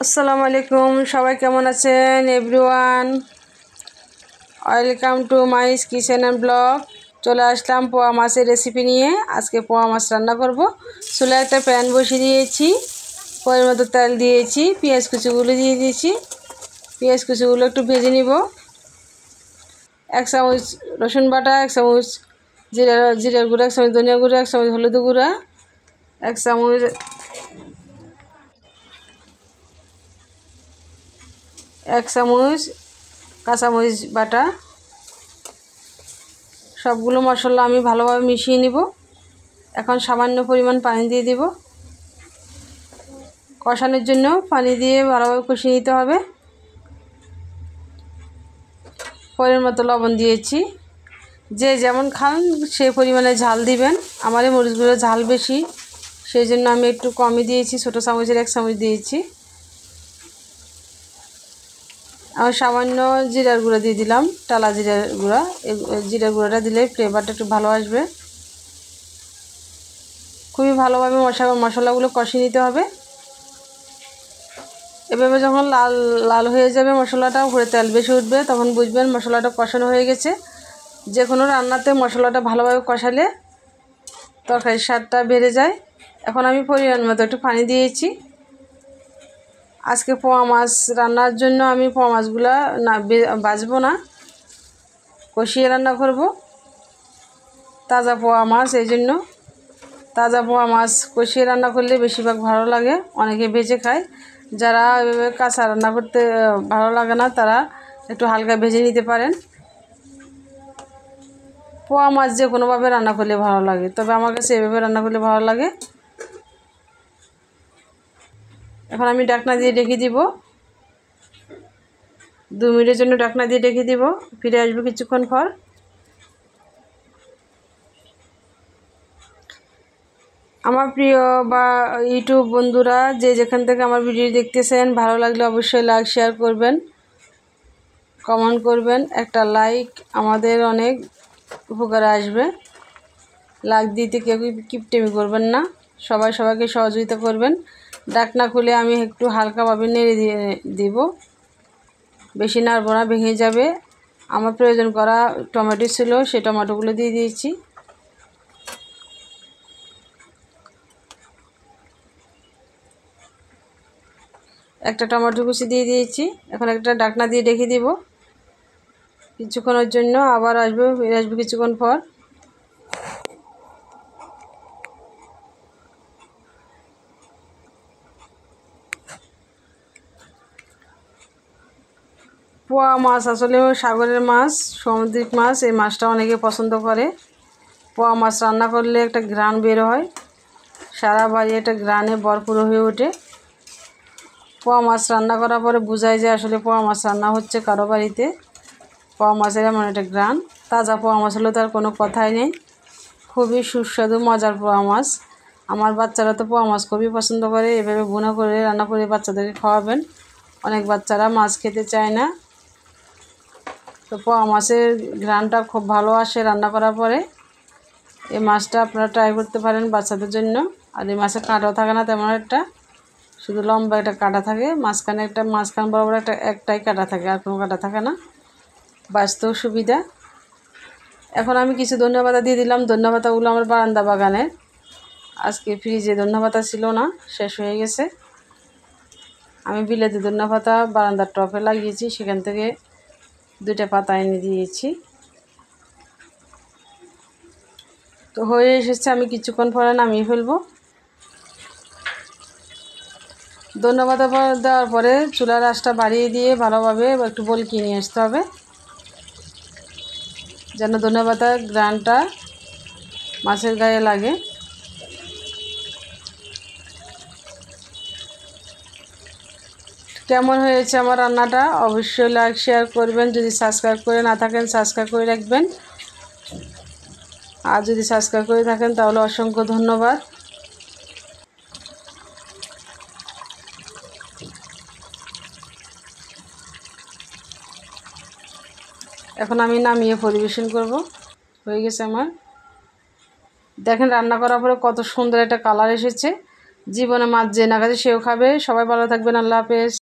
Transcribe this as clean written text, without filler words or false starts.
আসসালামু আলাইকুম, সবাই কেমন আছেন? Everyone, welcome to my kitchen and blog. চলে আসলাম পোয়া মাছের রেসিপি নিয়ে। আজকে পোয়া মাছ রান্না করব। চুলায় একটা প্যান বসিয়ে দিয়েছি, পরিমাণ মতো তেল দিয়েছি, পেঁয়াজ কুচিগুলো দিয়ে দিয়েছি। পেঁয়াজ কুচিগুলো একটু ভেজে নিব। 1 চামচ রসুন বাটা, 1 চামচ জিরার গুঁড়া, 1 চামচ ধনিয়া গুঁড়া, 1 চামচ হলুদ গুঁড়া, 1 চামচ কাঁচামরিচ বাটা। সবগুলো মশলা আমি ভালোভাবে মিশিয়ে নিব। এখন সামান্য পরিমাণ পানি দিয়ে দিব। কষানোর জন্য পানি দিয়ে ভালোভাবে কষিয়ে নিতে হবে। পরিমাণ মতো লবণ দিয়েছি। যে যেমন খান সেই পরিমাণে ঝাল দিবেন। আমার এই মরিচগুলো ঝাল বেশি, সেই জন্য আমি একটু কমই দিয়েছি, ছোটো চামচের 1 চামচ দিয়েছি। আমি সামান্য জিরার গুঁড়া দিয়ে দিলাম, টালা জিরার গুঁড়া। এই জিরার গুঁড়াটা দিলে ফ্লেভারটা একটু ভালো আসবে। খুবই ভালোভাবে মশলাগুলো কষিয়ে নিতে হবে। এভাবে যখন লাল লাল হয়ে যাবে মশলাটা, উপরে তেল বেশি উঠবে, তখন বুঝবেন মশলাটা কষানো হয়ে গেছে। যে কোনো রান্নাতে মশলাটা ভালোভাবে কষালে তরকারির স্বাদটা বেড়ে যায়। এখন আমি পরিমাণ মতো একটু পানি দিয়েছি। আজকে পোয়া মাছ রান্নার জন্য আমি পোয়া মাছগুলো ভাজবো না, কষিয়ে রান্না করব। তাজা পোয়া মাছ, এই জন্য তাজা পোয়া মাছ কষিয়ে রান্না করলে বেশিরভাগ ভালো লাগে। অনেকে ভেজে খায়। যারা এভাবে কাঁচা রান্না করতে ভালো লাগে না, তারা একটু হালকা ভেজে নিতে পারেন। পোয়া মাছ যে কোনোভাবে রান্না করলে ভালো লাগে, তবে আমার কাছে এভাবে রান্না করলে ভালো লাগে। এখন আমি ঢাকনা দিয়ে ঢেকে দিব। 2 মিনিটের জন্য ঢাকনা দিয়ে ঢেকে দিব। ফিরে আসবো কিছুক্ষণ পর। আমার প্রিয় বা ইউটিউব বন্ধুরা, যে যেখান থেকে আমার ভিডিও দেখতেছেন, ভালো লাগলে অবশ্যই লাইক শেয়ার করবেন, কমেন্ট করবেন। একটা লাইক আমাদের অনেক উপকারে আসবে। লাইক দিতে কেউ কিপটেমি করবেন না, সবাই সবাইকে সহযোগিতা করবেন। ঢাকনা খুলে আমি একটু হালকাভাবে নেড়ে দিব। বেশি নাড়ব না, ভেঙে যাবে। আমার প্রয়োজন করা টমেটো ছিল, সেই টমেটোগুলো দিয়ে দিয়েছি। একটা টমেটো কুচি দিয়ে দিয়েছি। এখন একটা ঢাকনা দিয়ে ঢেকে দিব কিছুক্ষণের জন্য। আবার ফিরে আসবো কিছুক্ষণ পর। পোয়া মাছ আসলে সাগরের মাছ, সামুদ্রিক মাছ। এই মাছটা অনেকে পছন্দ করে। পোয়া মাছ রান্না করলে একটা ঘ্রাণ বের হয়, সারা বাড়ি একটা ঘ্রাণে ভরপুর হয়ে ওঠে। পোয়া মাছ রান্না করার পরে বোঝায় যে আসলে পোয়া মাছ রান্না হচ্ছে কারো বাড়িতে। পোয়া মাছের এমন একটা ঘ্রাণ। তাজা পোয়া মাছ হলে তার কোনো কথাই নেই। খুবই সুস্বাদু মজার পোয়া মাছ। আমার বাচ্চারা তো পোয়া মাছ খুবই পছন্দ করে। এভাবে ভুনা করে রান্না করে বাচ্চাদেরকে খাওয়াবেন। অনেক বাচ্চারা মাছ খেতে চায় না, তো পোয়া মাছের ঘ্রাণটা খুব ভালো আসে রান্না করার পরে। এই মাছটা আপনারা ট্রাই করতে পারেন বাচ্চাদের জন্য। আর এই মাছের কাঁটাও থাকে না তেমন একটা, শুধু লম্বা একটা কাঁটা থাকে, মাঝখান বরাবর একটাই কাঁটা থাকে, আর কোনো কাঁটা থাকে না। বাঁচতেও সুবিধা। এখন আমি কিছু ধনিয়া পাতা দিয়ে দিলাম। ধনিয়া পাতাগুলো আমার বারান্দা বাগানের। আজকে ফ্রিজে ধনিয়া পাতা ছিল না, শেষ হয়ে গেছে। আমি বিলেতি ধনিয়া পাতা বারান্দার টবে লাগিয়েছি, সেখান থেকে 2টা পাতা এনে দিয়েছি। তো হয়ে এসেছে, আমি কিছুক্ষণ পরে নামিয়ে ফেলবো। ধনিয়া পাতা দেওয়ার পরে চুলার আঁচটা বাড়িয়ে দিয়ে ভালোভাবে একটু বলকিয়ে নিয়ে আসতে হবে, যেন ধনিয়া পাতার ঘ্রাণটা মাছের গায়ে লাগে। কেমন হয়েছে আমার রান্নাটা অবশ্যই লাইক শেয়ার করবেন। যদি সাবস্ক্রাইব করে না থাকেন সাবস্ক্রাইব করে রাখবেন, আর যদি সাবস্ক্রাইব করে থাকেন তাহলে অসংখ্য ধন্যবাদ। এখন আমি নামিয়ে পরিবেশন করব। হয়ে গেছে আমার। দেখেন রান্না করার পরে কত সুন্দর একটা কালার এসেছে। জীবনে মাছ যে না খাচ্ছে সেও খাবে। সবাই ভালো থাকবেন, আল্লাহ হাফেজ।